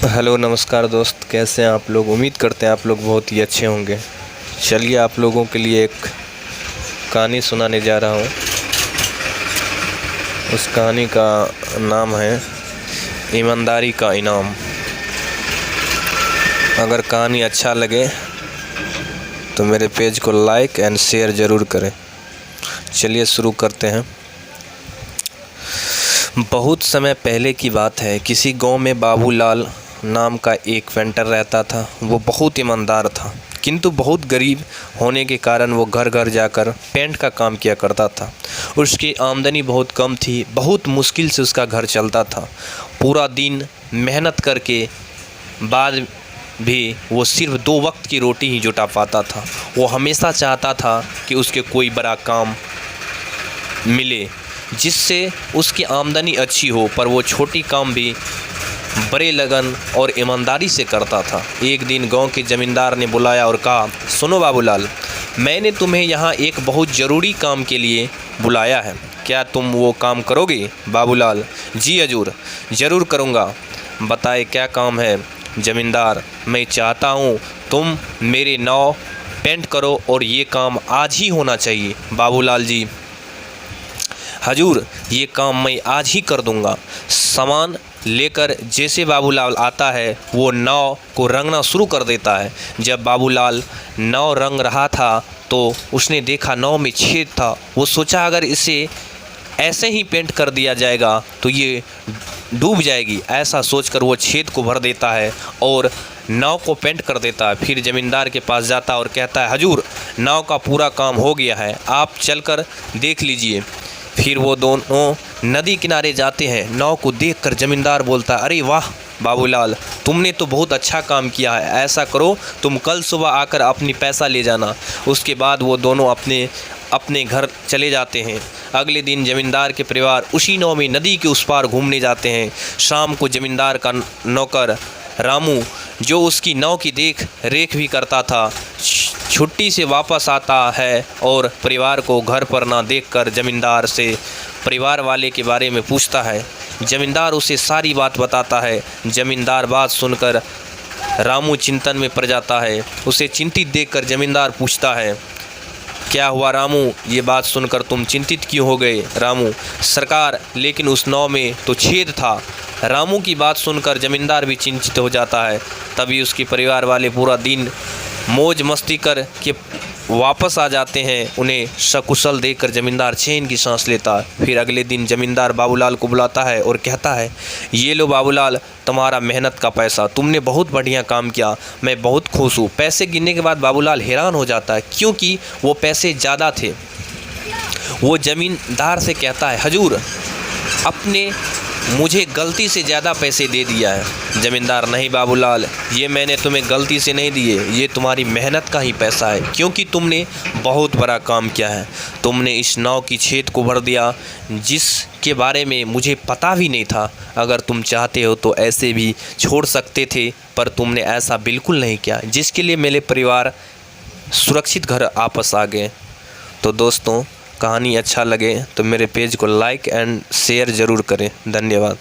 Hello नमस्कार दोस्त, कैसे हैं आप लोग। उम्मीद करते हैं आप लोग बहुत ही अच्छे होंगे। चलिए आप लोगों के लिए एक कहानी सुनाने जा रहा हूँ। उस कहानी का नाम है ईमानदारी का इनाम। अगर कहानी अच्छा लगे तो मेरे पेज को लाइक एंड शेयर ज़रूर करें। चलिए शुरू करते हैं। बहुत समय पहले की बात है। किसी गांव में बाबूलाल नाम का एक पेंटर रहता था। वो बहुत ईमानदार था, किंतु बहुत गरीब होने के कारण वो घर घर जाकर पेंट का काम किया करता था। उसकी आमदनी बहुत कम थी। बहुत मुश्किल से उसका घर चलता था। पूरा दिन मेहनत करके बाद भी वो सिर्फ 2 वक्त की रोटी ही जुटा पाता था। वो हमेशा चाहता था कि उसके कोई बड़ा काम मिले जिससे उसकी आमदनी अच्छी हो, पर वो छोटी काम भी बड़े लगन और ईमानदारी से करता था। एक दिन गांव के ज़मींदार ने बुलाया और कहा, सुनो बाबूलाल, मैंने तुम्हें यहाँ एक बहुत ज़रूरी काम के लिए बुलाया है। क्या तुम वो काम करोगे? बाबूलाल, जी हजूर, ज़रूर करूँगा। बताए क्या काम है? ज़मींदार, मैं चाहता हूँ तुम मेरे नाव पेंट करो और ये काम आज ही होना चाहिए। बाबूलाल जी, हजूर, ये काम मैं आज ही कर दूंगा। सामान लेकर जैसे बाबूलाल आता है वो नाव को रंगना शुरू कर देता है। जब बाबूलाल नाव रंग रहा था तो उसने देखा नाव में छेद था। वो सोचा अगर इसे ऐसे ही पेंट कर दिया जाएगा तो ये डूब जाएगी। ऐसा सोचकर वो छेद को भर देता है और नाव को पेंट कर देता है। फिर ज़मींदार के पास जाता है और कहता है, हजूर, नाव का पूरा काम हो गया है, आप चलकर देख लीजिए। फिर वो दोनों नदी किनारे जाते हैं। नाव को देखकर ज़मींदार बोलता है, अरे वाह बाबूलाल, तुमने तो बहुत अच्छा काम किया है। ऐसा करो, तुम कल सुबह आकर अपनी पैसा ले जाना। उसके बाद वो दोनों अपने घर चले जाते हैं। अगले दिन ज़मींदार के परिवार उसी नाव में नदी के उस पार घूमने जाते हैं। शाम को ज़मींदार का नौकर रामू, जो उसकी नाव की देख रेख भी करता था, छुट्टी से वापस आता है और परिवार को घर पर ना देखकर ज़मींदार से परिवार वाले के बारे में पूछता है। ज़मींदार उसे सारी बात बताता है। ज़मींदार बात सुनकर रामू चिंतन में पड़ जाता है। उसे चिंतित देखकर ज़मींदार पूछता है, क्या हुआ रामू, ये बात सुनकर तुम चिंतित क्यों हो गए? रामू, सरकार, लेकिन उस नाव में तो छेद था। रामू की बात सुनकर ज़मींदार भी चिंतित हो जाता है। तभी उसके परिवार वाले पूरा दिन मौज मस्ती कर के वापस आ जाते हैं। उन्हें सकुशल देखकर ज़मींदार चैन की सांस लेता है। फिर अगले दिन ज़मींदार बाबूलाल को बुलाता है और कहता है, ये लो बाबूलाल, तुम्हारा मेहनत का पैसा, तुमने बहुत बढ़िया काम किया, मैं बहुत खुश हूँ। पैसे गिनने के बाद बाबूलाल हैरान हो जाता है, क्योंकि वो पैसे ज़्यादा थे। वो ज़मींदार से कहता है, हजूर, अपने मुझे गलती से ज़्यादा पैसे दे दिया है। ज़मींदार, नहीं बाबूलाल, ये मैंने तुम्हें गलती से नहीं दिए, ये तुम्हारी मेहनत का ही पैसा है, क्योंकि तुमने बहुत बड़ा काम किया है। तुमने इस नाव की छेद को भर दिया जिसके बारे में मुझे पता भी नहीं था। अगर तुम चाहते हो तो ऐसे भी छोड़ सकते थे, पर तुमने ऐसा बिल्कुल नहीं किया, जिसके लिए मेरे परिवार सुरक्षित घर वापस आ गए। तो दोस्तों, कहानी अच्छा लगे तो मेरे पेज को लाइक एंड शेयर ज़रूर करें। धन्यवाद।